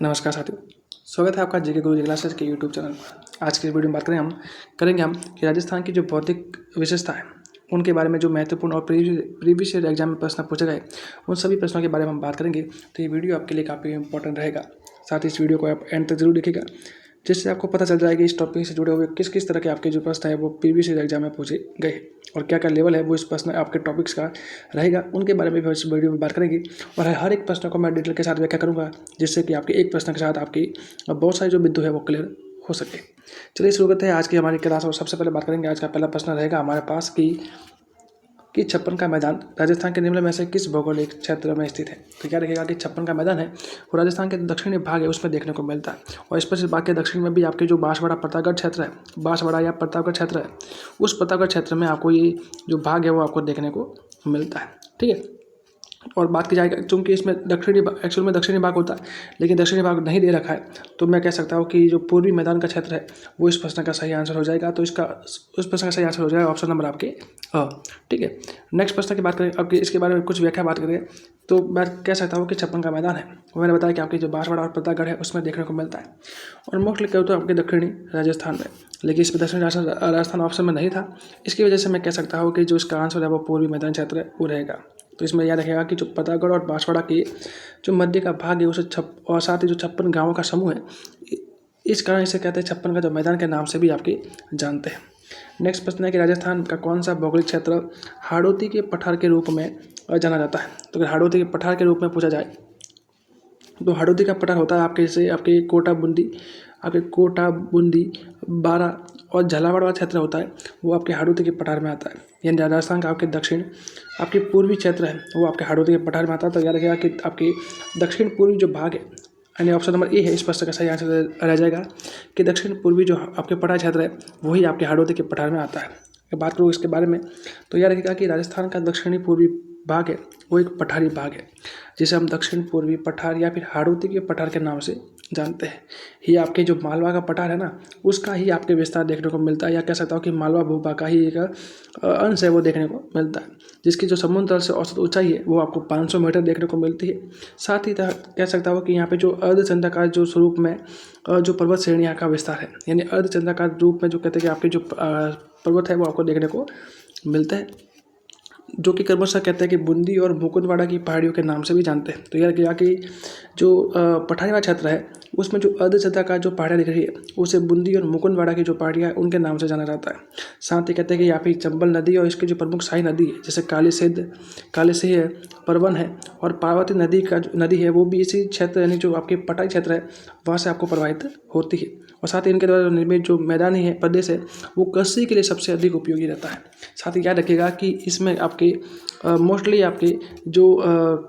नमस्कार साथियों, स्वागत है आपका जेके गुरुजी क्लासेस के यूट्यूब चैनल पर। आज की इस वीडियो में बात करेंगे हम कि राजस्थान की जो भौतिक विशेषता है उनके बारे में जो महत्वपूर्ण और प्रीवियस ईयर एग्जाम में प्रश्न पूछे गए उन सभी प्रश्नों के बारे में हम बात करेंगे। तो ये वीडियो आपके लिए काफ़ी इंपॉर्टेंट रहेगा। साथ ही इस वीडियो को आप एंड तक जरूर देखिएगा, जिससे आपको पता चल जाएगा इस टॉपिक से जुड़े हुए किस किस तरह के आपके जो प्रश्न है वो प्रीवियस ईयर एग्जाम में पूछे गए और क्या क्या लेवल है वो इस प्रश्न आपके टॉपिक्स का रहेगा, उनके बारे में भी इस वीडियो में बात करेंगे। और हर एक प्रश्न को मैं डिटेल के साथ व्याख्या करूंगा, जिससे कि आपके एक प्रश्न के साथ आपकी बहुत सारे जो बिंदु है वो क्लियर हो सके। चलिए शुरू करते हैं आज की हमारी क्लास। और सबसे पहले बात करेंगे, आज का पहला प्रश्न रहेगा हमारे पास कि छप्पन का मैदान राजस्थान के निम्न में से किस भौगोलिक क्षेत्र में स्थित है। तो क्या रहेगा कि छप्पन का मैदान है वो राजस्थान के दक्षिणी भाग है उसमें देखने को मिलता है। और इस पर से बात के दक्षिण में भी आपके जो बांसवाड़ा प्रतापगढ़ क्षेत्र है, बांसवाड़ा या प्रतापगढ़ क्षेत्र है, उस प्रतापगढ़ क्षेत्र में आपको ये जो भाग है वो आपको देखने को मिलता है। ठीक है। और बात की जाएगा, चूँकि इसमें एक्चुअल में दक्षिणी भाग होता है, लेकिन दक्षिणी भाग नहीं दे रखा है, तो मैं कह सकता हूँ कि जो पूर्वी मैदान का क्षेत्र है वो इस प्रश्न का सही आंसर हो जाएगा। तो इसका उस प्रश्न का सही आंसर हो जाएगा ऑप्शन नंबर आपके अ। ठीक है। नेक्स्ट प्रश्न की बात करें, अब इसके बारे में कुछ व्याख्या बात करें तो मैं कह सकता हूँ कि छप्पन का मैदान है वो मैंने बताया कि आपकी जो बांसवाड़ा और प्रतापगढ़ है उसमें देखने को मिलता है। और मोस्टली कहूँ तो आपके दक्षिणी राजस्थान में, लेकिन इसमें दक्षिणी राजस्थान ऑप्शन में नहीं था। इसकी वजह से मैं कह सकता हूँ कि जो इसका आंसर है वो पूर्वी मैदान क्षेत्र है वो रहेगा। तो इसमें याद रखेगा कि जो प्रतापगढ़ और बांसवाड़ा के जो मध्य का भाग है उसे और साथ ही जो 56 गांवों का समूह है, इस कारण इसे कहते हैं छप्पन का जो मैदान के नाम से भी आपके जानते हैं। नेक्स्ट प्रश्न है कि राजस्थान का कौन सा भौगोलिक क्षेत्र हाड़ौती के पठार के रूप में जाना जाता है। तो अगर हाड़ौती के पठार के रूप में पूछा जाए तो हाड़ौती का पठार होता है आपके कोटा बूंदी बारा और झालावाड़ वाला क्षेत्र होता है वो आपके हाड़ौती के पठार में आता है। यानी राजस्थान का आपके दक्षिण आपके पूर्वी क्षेत्र है वो आपके हाड़ौती के पठार में आता है। तो याद रखिएगा कि आपके दक्षिण पूर्वी जो भाग है, यानी ऑप्शन नंबर ए है, इस प्रश्न का सही आंसर रह जाएगा कि दक्षिण पूर्वी जो आपके पठार क्षेत्र है वही आपके हाड़ौती के पठार में आता है। बात करूँ इसके बारे में तो याद रखिएगा कि राजस्थान का दक्षिणी पूर्वी भाग है वो एक पठारी भाग है, जिसे हम दक्षिण पूर्वी पठार या फिर हाड़ौती के पठार के नाम से जानते हैं। ये आपके जो मालवा का पठार है ना, उसका ही आपके विस्तार देखने को मिलता है, या कह सकता हूँ कि मालवा भूभाग का ही एक अंश है वो देखने को मिलता है, जिसकी जो समुद्र तल से औसत ऊंचाई है वो आपको 500 मीटर देखने को मिलती है। साथ ही कह सकता हूँ कि यहाँ पे जो अर्धचंद्राकार जो स्वरूप में जो पर्वत श्रेणियाँ का विस्तार है, यानी अर्धचंद्राकार रूप में जो कहते हैं कि आपके जो पर्वत है वो आपको देखने को मिलता है, जो कि क्रमशः कहते हैं कि बूंदी और मुकुंदवाड़ा की पहाड़ियों के नाम से भी जानते हैं। तो यार कि जो पठारी वाला क्षेत्र है उसमें जो अर्धचंद्राकार जो पहाड़ियाँ दिख रही है उसे बूंदी और मुकुंदवाड़ा की जो पहाड़ियाँ हैं उनके नाम से जाना जाता है। साथ ही कहते हैं कि यहाँ पे चंबल नदी और इसकी जो प्रमुख शाही नदी है जैसे कालीसिंध है, परवन है और पार्वती नदी है वो भी इसी क्षेत्र यानी जो आपके पठारी क्षेत्र है वहाँ से आपको प्रवाहित होती है। और साथ ही इनके द्वारा निर्मित जो मैदानी है प्रदेश है वो कृषि के लिए सबसे अधिक उपयोगी रहता है। साथ ही याद रखिएगा कि इसमें आपके मोस्टली आपके जो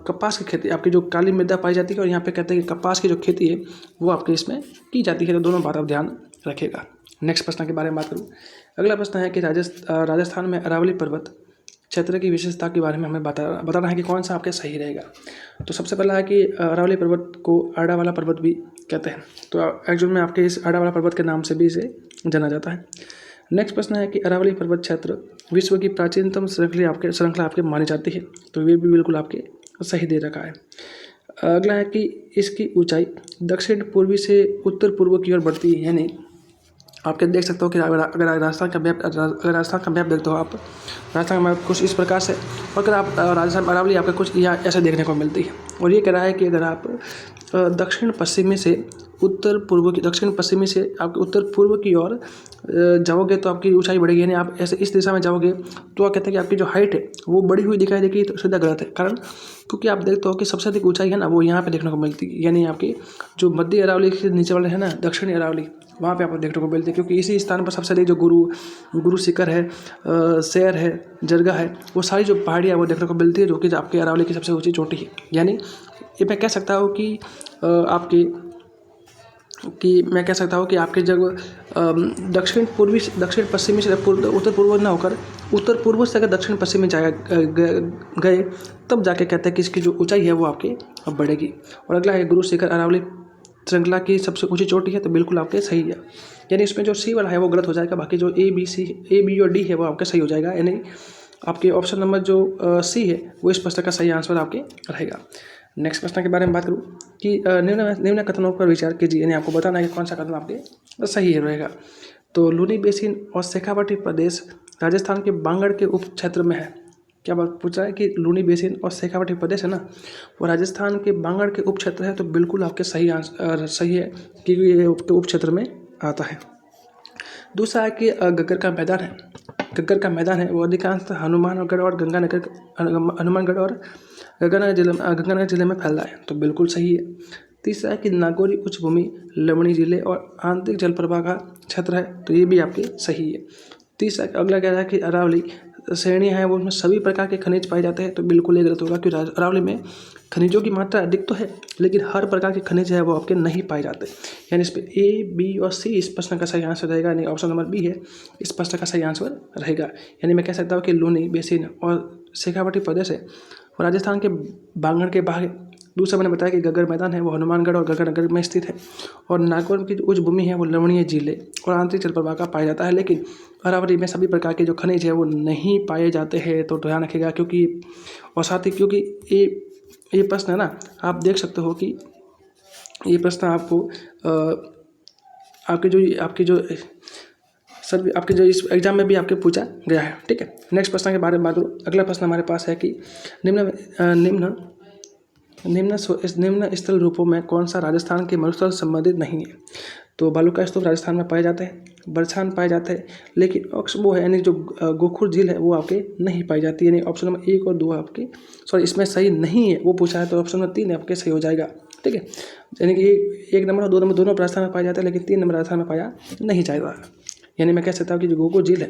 कपास की खेती आपकी जो काली मृदा पाई जाती है, और यहाँ पे कहते हैं कि कपास की जो खेती है वो आपके इसमें की जाती है। तो दोनों बात आप ध्यान रखिएगा। नेक्स्ट प्रश्न के बारे में बात करूँ, अगला प्रश्न है कि राजस्थान में अरावली पर्वत क्षेत्र की विशेषता के बारे में हमें बताना है कि कौन सा आपके सही रहेगा। तो सबसे पहला है कि अरावली पर्वत को आड़ावाला पर्वत भी कहते हैं। तो एक्चुअल में आपके इस आड़ावाला पर्वत के नाम से भी इसे जाना जाता है। नेक्स्ट प्रश्न है कि अरावली पर्वत क्षेत्र विश्व की प्राचीनतम श्रृंखला आपके मानी जाती है। तो ये भी बिल्कुल आपके सही दे रखा है। अगला है कि इसकी ऊंचाई दक्षिण पूर्वी से उत्तर पूर्व की ओर बढ़ती है। यानी आपके देख सकते हो कि अगर राजस्थान का मैप देखते हो आप, राजस्थान का मैप कुछ इस प्रकार से, और अगर आप राजस्थान अरावली आपको कुछ यहाँ ऐसे देखने को मिलती है। और ये कह रहा है कि अगर आप दक्षिण पश्चिमी से उत्तर पूर्व की ओर जाओगे तो आपकी ऊंचाई बढ़ेगी। यानी आप ऐसे इस दिशा में जाओगे तो आप कहते हैं कि आपकी जो हाइट है वो बढ़ी हुई दिखाई देगी। तो सीधा गलत है, कारण क्योंकि आप देखते हो कि सबसे अधिक ऊंचाई है ना वो यहाँ पे देखने को मिलती है। यानी आपकी जो मध्य अरावली के नीचे वाले है ना दक्षिणी अरावली, वहाँ पे आपको देखने को मिलती है, क्योंकि इसी स्थान पर सबसे अधिक जो गुरु शिखर है, शेर है, जरगा है, वो सारी जो पहाड़ियाँ वो देखने को मिलती है, जो कि आपके अरावली की सबसे ऊँची चोटी है। यानी ये मैं कह सकता हूँ कि मैं कह सकता हूँ कि आपके जब दक्षिण पश्चिमी से उत्तर पूर्व ना होकर उत्तर पूर्व से अगर दक्षिण पश्चिम में गए तब जाके कहते हैं कि इसकी जो ऊंचाई है वो आपके बढ़ेगी। और अगला है गुरु शिखर अरावली श्रृंखला की सबसे ऊंची चोटी है। तो बिल्कुल आपके सही है, यानी इसमें जो सी वाला है वो गलत हो जाएगा, बाकी जो ए बी और डी है वो आपका सही हो जाएगा। यानी आपके ऑप्शन नंबर जो सी है वो इस प्रश्न का सही आंसर आपके रहेगा। नेक्स्ट प्रश्न के बारे में बात करूँ कि निम्न कथनों पर विचार कीजिए, यानी आपको बताना है कि कौन सा कथन आपके सही रहेगा। तो लूनी बेसिन और शेखावाटी प्रदेश राजस्थान के बांगड़ के उप क्षेत्र में है। क्या बात पूछा है कि लूनी बेसिन और शेखावाटी प्रदेश है ना, वो राजस्थान के बांगड़ के उप क्षेत्र है। तो बिल्कुल आपके सही आंसर सही है, क्योंकि ये उप क्षेत्र में आता है। दूसरा है कि गग्गर का मैदान है। गग्गर का मैदान है वो अधिकांशतः हनुमानगढ़ और हनुमानगढ़ और गंगानगर जिले में फैला है। तो बिल्कुल सही है। तीसरा है कि नागौरी उच्च भूमि लवणी जिले और आंतरिक जल प्रवाह का क्षेत्र है। तो ये भी आपके सही है। तीसरा अगला कह रहा है कि अरावली श्रेणियाँ हैं वो उसमें सभी प्रकार के खनिज पाए जाते हैं। तो बिल्कुल ये गलत होगा, क्योंकि अरावली में खनिजों की मात्रा अधिक तो है, लेकिन हर प्रकार के खनिज है वो आपके नहीं पाए जाते। यानी इस पर ए, बी और सी इस प्रश्न का सही आंसर रहेगा, यानी ऑप्शन नंबर बी है इस प्रश्न का सही आंसर रहेगा। यानी मैं कह सकता हूँ कि लूनी बेसिन और शेखावाटी प्रदेश है वो राजस्थान के बांगड़ के भाग है। दूसरा मैंने बताया कि गग्गर मैदान है वो हनुमानगढ़ और गंगानगर में स्थित है। और नागौर की जो उच्च भूमि है वो लवणीय जिले और आंतरिक जल प्रवाह का पाया जाता है, लेकिन अरावली में सभी प्रकार के जो खनिज है वो नहीं पाए जाते हैं। तो ध्यान रखिएगा, क्योंकि और साथ ही क्योंकि ये प्रश्न है ना, आप देख सकते हो कि ये प्रश्न आपको आपके जो इस एग्जाम में भी आपके पूछा गया है। ठीक है, नेक्स्ट प्रश्न के बारे में बात करूँ। अगला प्रश्न हमारे पास है कि निम्न स्थल रूपों में कौन सा राजस्थान के मरुस्थल संबंधित नहीं है। तो बालूका स्तूप राजस्थान में पाए जाते हैं, बरछान पाए जाते हैं, लेकिन वो है यानी जो गोखुर झील है वो आपके नहीं पाई जाती है। यानी ऑप्शन नंबर 1 और 2 आपके इसमें सही नहीं है, वो पूछा है। तो ऑप्शन नंबर 3 आपके सही हो जाएगा। ठीक है, यानी कि 1 नंबर और 2 नंबर दोनों राजस्थान में पाया जाता है, लेकिन 3 नंबर राजस्थान में पाया नहीं जाएगा। यानी मैं कह सकता हूँ कि जो गोखुर झील है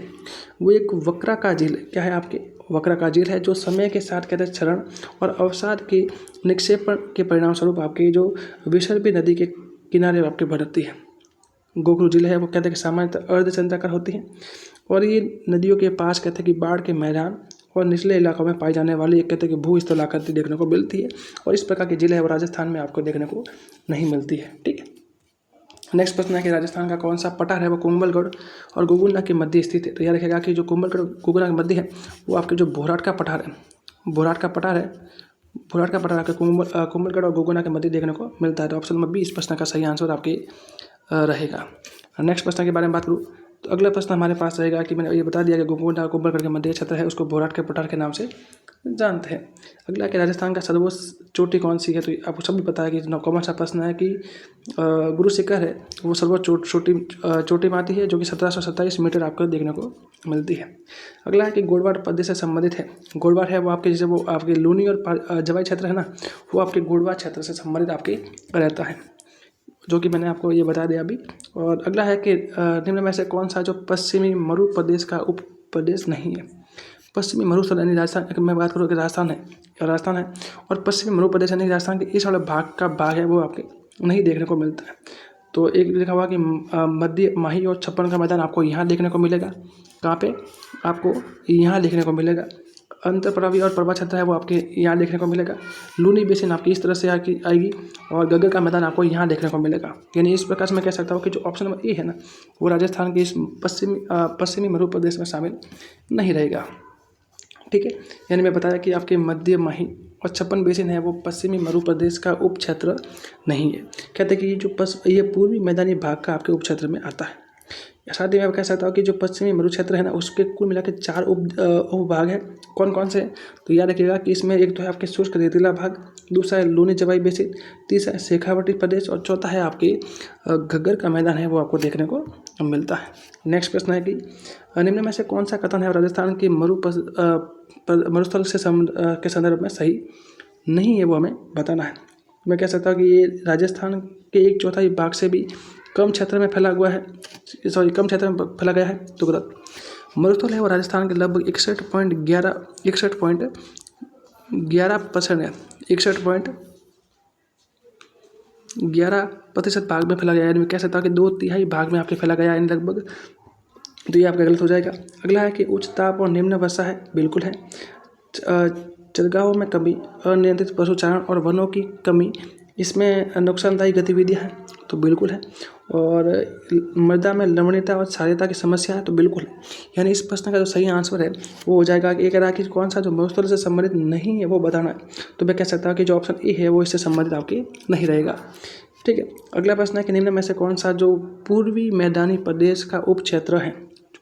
वो एक वक्राकार झील है। क्या है आपके वक्राकार झील है, जो समय के साथ कहते हैं क्षरण और अवसाद के निक्षेपण के परिणाम स्वरूप आपकी जो विसर्पी नदी के किनारे आपके बढ़ती है। गोखुर झील है वो कहते हैं कि सामान्यतः अर्धचंद्राकार होती है, और ये नदियों के पास कहते हैं कि बाढ़ के मैदान और निचले इलाकों में पाई जाने वाली एक कहते हैं कि भूस्थल आकृति देखने को मिलती है। और इस प्रकार की झीलें है वो राजस्थान में आपको देखने को नहीं मिलती है। ठीक है, नेक्स्ट प्रश्न है कि राजस्थान का कौन सा पठार है वो कुंभलगढ़ और गुगुना के मध्य स्थित है। तो याद रखिएगा कि जो कुंभलगढ़ गुगुना के मध्य है वो आपके जो भोराट का पठार है, भोराट का पठार आपके कुंभलगढ़ और गुगुना के मध्य देखने को मिलता है। तो ऑप्शन नंबर बी इस प्रश्न का सही आंसर आपके रहेगा। नेक्स्ट प्रश्न के बारे में बात करूँ तो अगला प्रश्न हमारे पास रहेगा कि मैंने ये बता दिया कि गुगुना और कुंभलगढ़ के मध्य क्षेत्र है उसको भोराट के पठार के नाम से जानते हैं। अगला कि राजस्थान का सर्वोच्च चोटी कौन सी है। तो आपको सब भी पता है कि कॉमन सा प्रश्न है कि गुरु शिखर है वो सर्वोच्च चोटी में आती है, जो कि 1727 मीटर आपको देखने को मिलती है। अगला है कि गोडवाड़ प्रदेश से संबंधित है। गोडवाड़ है वो आपके जैसे वो आपके लूनी और जवाई क्षेत्र है ना, वो आपके गोडवाड़ क्षेत्र से संबंधित आपके रहता है, जो कि मैंने आपको ये बता दिया अभी। और अगला है कि निम्न में से कौन सा जो पश्चिमी मरु प्रदेश का उप प्रदेश नहीं है। पश्चिमी मरुस्थल यानी राजस्थान, मैं बात करूँ कि राजस्थान है और पश्चिमी मरु प्रदेश यानी राजस्थान के इस वाले भाग है वो आपके नहीं देखने को मिलता है। तो एक लिखा हुआ कि मध्य माही और छप्पन का मैदान आपको यहाँ देखने को मिलेगा। कहाँ पे आपको यहाँ देखने को मिलेगा। अंतरप्रवी और प्रभा क्षेत्र है वो आपके यहाँ देखने को मिलेगा। लूनी बेसिन आपकी इस तरह से आएगी और गग्गर का मैदान आपको यहाँ देखने को मिलेगा। यानी इस प्रकार से मैं कह सकता हूँ कि जो ऑप्शन नंबर ए है ना वो राजस्थान के इस पश्चिमी मरु प्रदेश में शामिल नहीं रहेगा। ठीक है, यानी मैं बताया कि आपके मध्य माही और छप्पन बेसिन है वो पश्चिमी मरु प्रदेश का उप क्षेत्र नहीं है। कहते हैं कि ये पूर्वी मैदानी भाग का आपके उप क्षेत्र में आता है। साथ ही मैं कह सकता हूँ कि जो पश्चिमी मरु क्षेत्र है ना उसके कुल मिला के 4 उप भाग है। कौन कौन से, तो याद रखिएगा कि इसमें एक तो है आपके शुष्क रेतीला भाग, दूसरा है लूनी जवाई बेसिन, तीसरा है शेखावाटी प्रदेश और चौथा है आपके घग्गर का मैदान है वो आपको देखने को मिलता है। नेक्स्ट प्रश्न है कि निम्न में से कौन सा कथन है राजस्थान के मरुस्थल के संदर्भ में सही नहीं है, वो हमें बताना है। मैं कह सकता हूँ कि ये राजस्थान के 1/4 भाग से भी कम क्षेत्र में फैला गया है। तो गलत। मरुस्थल है वो राजस्थान के लगभग 61.11% है। 61.11% भाग में फैला गया है। यानी मैं कह सकता हूँ कि 2/3 भाग में आपके फैला गया है लगभग। तो ये आपका गलत हो जाएगा। अगला है कि उच्च ताप और निम्न वर्षा है, बिल्कुल है। चरगाहों में कमी, अनियंत्रित पशुचारण और वनों की कमी इसमें नुकसानदायी गतिविधियाँ हैं तो बिल्कुल है, और मृदा में लवणीयता और क्षारीयता की समस्या है तो बिल्कुल है। यानी इस प्रश्न का जो सही आंसर है वो हो जाएगा कि ये कह रहा है कि कौन सा जो मरुस्थल से संबंधित नहीं है वो बताना है, तो मैं कह सकता हूँ कि जो ऑप्शन ए है वो इससे संबंधित आपकी नहीं रहेगा। ठीक है, अगला प्रश्न है कि निम्न में से कौन सा जो पूर्वी मैदानी प्रदेश का उप क्षेत्र है,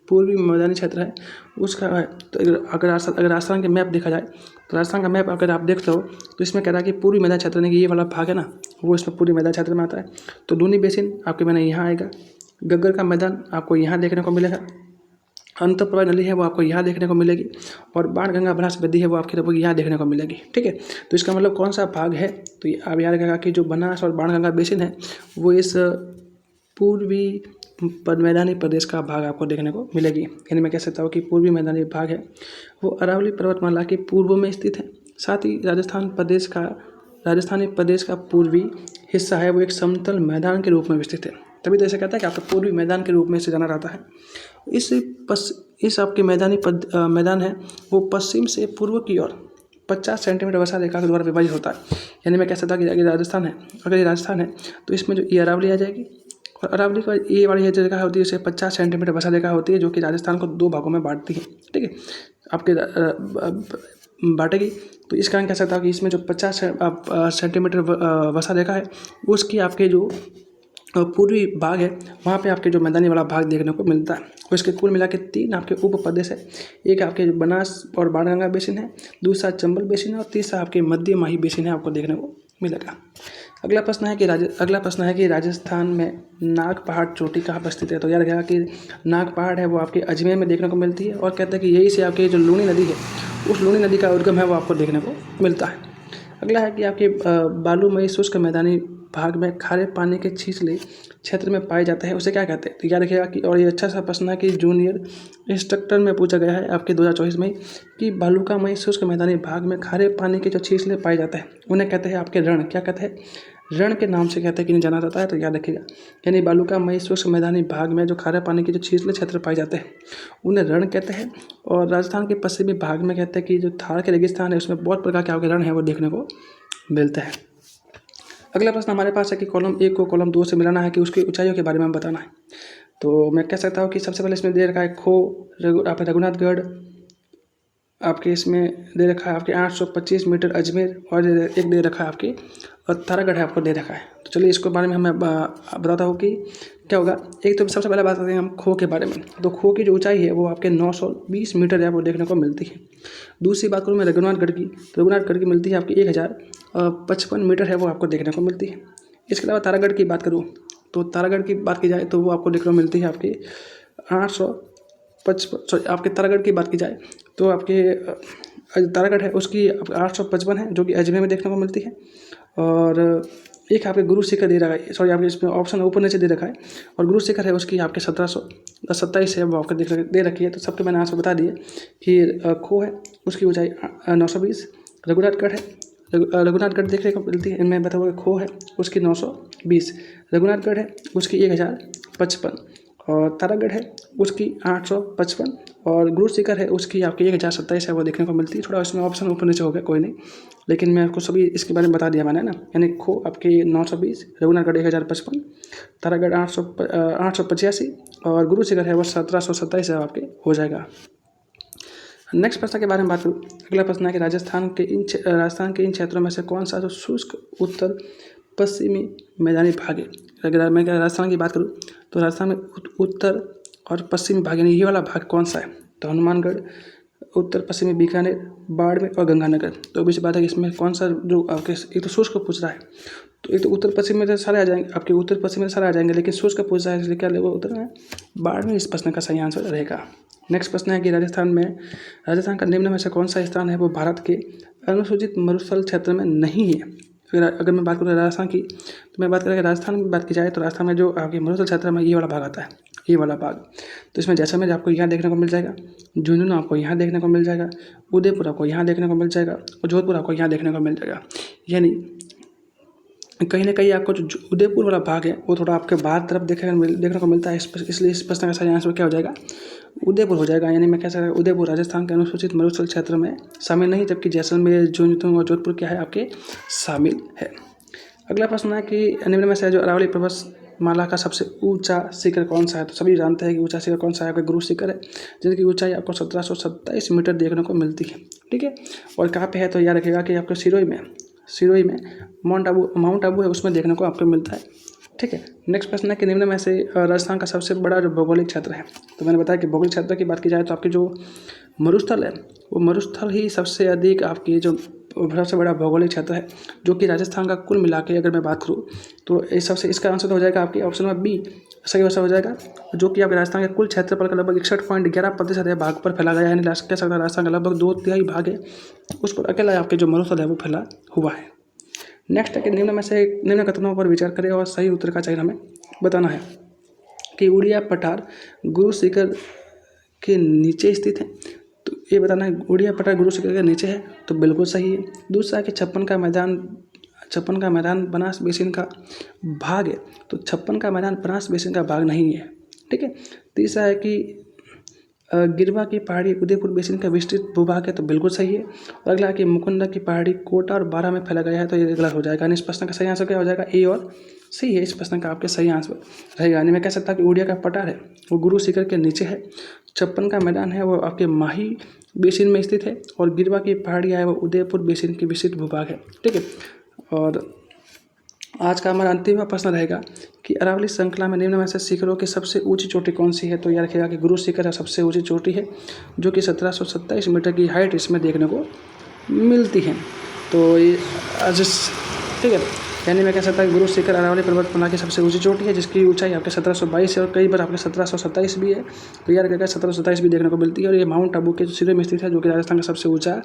पूर्वी मैदानी क्षेत्र है उसका है। तो अगर राजस्थान के मैप देखा जाए तो राजस्थान का मैप अगर आप देख लो तो इसमें कह रहा है कि पूर्वी मैदानी क्षेत्र ने ये वाला भाग है ना वो इसमें पूर्वी मैदानी क्षेत्र में आता है। तो लूनी बेसिन आपके मैंने यहाँ आएगा, गग्गर का मैदान आपको यहाँ देखने को मिलेगा, अंतःप्रवाह नली है वो आपको यहाँ देखने को मिलेगी, और बाण गंगा बनास नदी है वो आपकी लगभग यहाँ देखने को मिलेगी। ठीक है, तो इसका मतलब कौन सा भाग है, तो आप याद रखिएगा कि जो बनास और बाण गंगा बेसिन है वो इस पूर्वी मैदानी प्रदेश का भाग आपको देखने को मिलेगी। यानी मैं कह सकता हूँ कि पूर्वी मैदानी भाग है वो अरावली पर्वतमाला के पूर्व में स्थित है। साथ ही राजस्थानी प्रदेश का पूर्वी हिस्सा है वो एक समतल मैदान के रूप में विस्तृत है, तभी तो ऐसे कहता है कि आपका पूर्वी मैदान के रूप में इसे जाना जाता है। इस आपके मैदान है वो पश्चिम से पूर्व की ओर 50 सेंटीमीटर वर्षा रेखा के द्वारा विभाजित होता है। यानी मैं कह सकता हूँ कि अगर ये राजस्थान है तो इसमें जो ये अरावली आ जाएगी, और अरावली का ये वाली जो रेखा होती है उसे 50 सेंटीमीटर वर्षा रेखा होती है जो कि राजस्थान को 2 भागों में बांटती है। ठीक है, आपके बांटेगी, तो इस कारण कह सकता हूँ कि इसमें जो 50 सेंटीमीटर वर्षा रेखा है उसकी आपके जो पूर्वी भाग है वहाँ पे आपके जो मैदानी वाला भाग देखने को मिलता है। और इसके कुल मिला के 3 आपके उप प्रदेश है, एक आपके जो बनास और बाणगंगा बेसिन है, दूसरा चंबल बेसिन है, और तीसरा आपके मध्य माही बेसिन है आपको देखने को मिलेगा। अगला प्रश्न है कि राजस्थान में नाग पहाड़ चोटी कहाँ पर स्थित है। तो याद रखिएगा कि नाग पहाड़ है वो आपके अजमेर में देखने को मिलती है, और कहते हैं कि यही से आपके जो लूनी नदी है उस लूनी नदी का उद्गम है वो आपको देखने को मिलता है। अगला है कि आपके बालूमयी शुष्क मैदानी भाग में खारे पानी के छिछले क्षेत्र में पाए जाते हैं उसे क्या कहते हैं। तो याद रखिएगा कि, और ये अच्छा सा प्रश्न है कि जूनियर इंस्ट्रक्टर में पूछा गया है आपके 2024 में कि बालूकामयी शुष्क मैदानी भाग में खारे पानी के जो छिछले पाए जाते हैं उन्हें कहते हैं आपके रण। क्या कहते हैं? रण के नाम से कहते हैं कि नहीं जाना जाता है, तो याद रखिएगा। यानी बालूकामयी शुष्क मैदानी भाग में जो खारे पानी के जो छिछले क्षेत्र पाए जाते हैं उन्हें रण कहते हैं। और राजस्थान के पश्चिमी भाग में कहते हैं कि जो थार के रेगिस्तान है उसमें बहुत प्रकार के आपके रण है वो देखने को मिलते हैं। अगला प्रश्न हमारे पास है कि कॉलम 1 को कॉलम 2 से मिलाना है कि उसकी ऊंचाइयों के बारे में बताना है। तो मैं कह सकता हूँ कि सबसे पहले इसमें दे रखा है आपके रघुनाथगढ़, आपके इसमें दे रखा है आपके 825 मीटर अजमेर, और एक दे रखा है आपके तारागढ़ है आपको दे रखा है। तो चलिए इसके बारे में मैं बताता हूँ कि क्या होगा। एक तो सबसे पहले बात करते हैं हम खो के बारे में। तो खो की जो ऊंचाई है वो आपके 920 मीटर है वो देखने को मिलती है। दूसरी बात करूँ मैं रघुनाथगढ़ की, तो रघुनाथगढ़ की मिलती है आपकी 1055 मीटर है वो आपको देखने को मिलती है। इसके अलावा तारागढ़ की बात करूँ तो तारागढ़ की बात की जाए तो वो आपको देखने को मिलती है आपकी 855 आपके तारागढ़ की बात की जाए तो आपके तारागढ़ है उसकी 855 है जो कि अजमेर में देखने को मिलती है। और एक आपके गुरु शिखर दे रखा है, आपके इसमें ऑप्शन ऊपर नीचे दे रखा है, और गुरु शिखर है उसकी आपके 1727 है वो आपको दे रखी है। तो सबके मैंने आंसर बता दिए कि खो है उसकी ऊंचाई 920, रघुनाथगढ़ है रघुनाथगढ़ देखने को मिलती है, इनमें बताऊँगा खो है उसकी 920, रघुनाथगढ़ है उसकी 1055, और तारागढ़ है उसकी 855, और गुरु शिखर है उसकी आपकी 1027 है वो देखने को मिलती है। थोड़ा इसमें ऑप्शन ऊपर नीचे हो गया कोई नहीं, लेकिन मैं आपको सभी इसके बारे में बता दिया मैंने ना। यानी खो आपकी 920, रघुनाथगढ़ 1055, तारागढ़ 885, और गुरु शिखर है वो 1727 है आपके हो जाएगा। नेक्स्ट प्रश्न के बारे में बात करूँ। अगला प्रश्न है कि राजस्थान के इन क्षेत्रों में से कौन सा जो शुष्क उत्तर पश्चिमी मैदानी भाग है। अगर मैं राजस्थान की बात करूँ तो राजस्थान में उत्तर और पश्चिमी भाग यानी ये वाला भाग कौन सा है। तो हनुमानगढ़, उत्तर पश्चिमी बीकानेर, बाड़मेर और गंगानगर। तो अभी बात है कि इसमें कौन सा जो आपके एक तो शुष्क पूछ रहा है, तो एक तो उत्तर पश्चिम में सारे आ जाएंगे आपके, उत्तर पश्चिम में सारे आ जाएंगे, लेकिन शुष्क पूछ रहा है इसलिए क्या लेगा उत्तर में बाड़मेर इस प्रश्न का सही आंसर रहेगा। नेक्स्ट प्रश्न है कि राजस्थान का निम्न में से कौन सा स्थान है वो भारत के अनुसूचित मरुस्थल क्षेत्र में नहीं है। फिर अगर मैं बात करूँ राजस्थान की, तो मैं बात करें राजस्थान की बात की जाए तो राजस्थान में जो आपके मरुस्थल क्षेत्र में ये वाला भाग आता है, ये वाला भाग। तो इसमें जैसलमेर आपको यहाँ देखने को मिल जाएगा, झुंझुनू आपको यहाँ देखने को मिल जाएगा, उदयपुर आपको यहाँ देखने को मिल जाएगा, और जोधपुर आपको यहाँ देखने को मिल जाएगा। यानी कहीं ना कहीं आपको जो उदयपुर वाला भाग है वो थोड़ा आपके बाहर तरफ देखने को मिलता है, इसलिए इस प्रश्न का सही आंसर क्या हो जाएगा उदयपुर हो जाएगा। यानी मैं कह सकता हूँ उदयपुर राजस्थान के अनुसूचित मरुस्थल क्षेत्र में शामिल नहीं, जबकि जैसलमेर, झुंझुनू और जोधपुर क्या है आपके शामिल है। अगला प्रश्न है कि निम्न में से जो अरावली पर्वतमाला का सबसे ऊंचा शिखर कौन सा है। तो सभी जानते हैं कि ऊंचा शिखर कौन सा है, आपका गुरु शिखर है, जिसकी ऊंचाई आपको 1727 मीटर देखने को मिलती है। ठीक है, और कहाँ पे है तो याद रखिएगा कि आपको सिरोही में माउंट आबू है, उसमें देखने को आपको मिलता है। ठीक है, नेक्स्ट प्रश्न है कि निम्न में से राजस्थान का सबसे बड़ा जो भौगोलिक क्षेत्र है। तो मैंने बताया कि भौगोलिक क्षेत्र की बात की जाए तो आपकी जो मरुस्थल है वो मरुस्थल ही सबसे अधिक आपकी जो सबसे बड़ा भौगोलिक क्षेत्र है, जो कि राजस्थान का कुल मिला के अगर मैं बात करूँ तो इस सबसे इसका आंसर हो जाएगा आपकी ऑप्शन में बी सही आंसर हो जाएगा, जो कि आपके राजस्थान के कुल क्षेत्रफल का लगभग 61.11% भाग पर फैला गया है। यानी कह सकते हैं राजस्थान का लगभग 2/3 भाग है, उस पर अकेला आपके जो मरुस्थल है वो फैला हुआ है। नेक्स्ट है कि निम्न में से निम्न कथनों पर विचार करें और सही उत्तर का चयन हमें बताना है कि उड़िया पठार गुरु शिखर के नीचे स्थित है। तो ये बताना है उड़िया पठार गुरु शिखर के नीचे है, तो बिल्कुल सही है। दूसरा है कि छप्पन का मैदान बनास बेसिन का भाग है, तो छप्पन का मैदान बनास बेसिन का भाग नहीं है। ठीक है, तीसरा है कि गिरवा की पहाड़ी उदयपुर बेसिन का विस्तृत भूभाग है, तो बिल्कुल सही है। और अगला है कि मुकुंदा की पहाड़ी कोटा और बारा में फैला गया है, तो ये गलत हो जाएगा। यानी इस प्रश्न का सही आंसर क्या हो जाएगा, ए और सी है इस प्रश्न का आपके सही आंसर रहेगा। यानी मैं कह सकता कि उड़िया का पठार है वो गुरु शिखर के नीचे है, छप्पन का मैदान है वो आपके माही बेसिन में स्थित है, और गिरवा की पहाड़ियाँ है वो उदयपुर बेसिन की विस्तृत भूभाग है। ठीक है, और आज का हमारा अंतिम प्रश्न रहेगा कि अरावली श्रृंखला में निम्न में से शिखरों की सबसे ऊंची चोटी कौन सी है। तो याद रखिएगा कि गुरु शिखर सबसे ऊंची चोटी है, जो कि 1727 मीटर की हाइट इसमें देखने को मिलती है। तो ये ठीक है, यानी मैं कह सकता हूँ गुरु शिखर अरावली पर्वतमाला की सबसे ऊंची चोटी है, जिसकी ऊंचाई आपके 1722 है और कई बार आपके 1727 भी है। तो याद रखिएगा 1727 भी देखने को मिलती है, और ये माउंट आबू के सिरे में स्थित है, जो कि राजस्थान का सबसे ऊँचा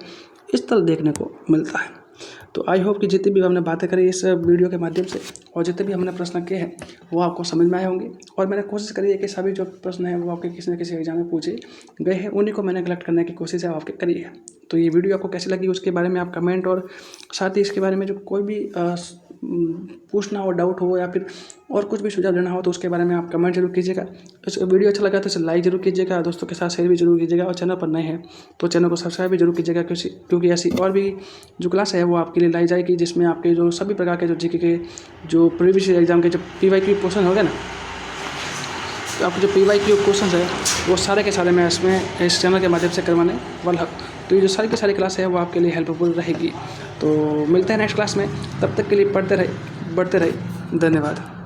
स्थल देखने को मिलता है। तो आई होप कि जितनी भी हमने बातें करी इस वीडियो के माध्यम से और जितने भी हमने प्रश्न किए हैं वो आपको समझ में आए होंगे, और मैंने कोशिश करी है कि सभी जो प्रश्न हैं वो आपके किसी न किसी एग्जाम में पूछे गए हैं, उन्हीं को मैंने कलेक्ट करने की कोशिश है आपके करी है। तो ये वीडियो आपको कैसी लगी उसके बारे में आप कमेंट, और साथ ही इसके बारे में जो कोई भी पूछना हो, डाउट हो, या फिर और कुछ भी सुझाव देना हो तो उसके बारे में आप कमेंट जरूर कीजिएगा। इस वीडियो अच्छा लगा तो इसे लाइक जरूर कीजिएगा, दोस्तों के साथ शेयर भी जरूर कीजिएगा, और चैनल पर नए हैं तो चैनल को सब्सक्राइब भी जरूर कीजिएगा, क्योंकि ऐसी और भी जो क्लास है वो आपके लिए लाई जाएगी, जिसमें आपके जो सभी प्रकार के जो जीके के जो प्रीवियस एग्जाम के जो PYQ क्वेश्चन हो गए ना, तो आपके जो PYQ क्वेश्चन है वो सारे के सारे मैं इसमें इस चैनल के माध्यम से करवाने वाला हूँ। तो ये जो सारी की सारी क्लास है वो आपके लिए हेल्पफुल रहेगी। तो मिलते हैं नेक्स्ट क्लास में, तब तक के लिए पढ़ते रहे, बढ़ते रहे। धन्यवाद।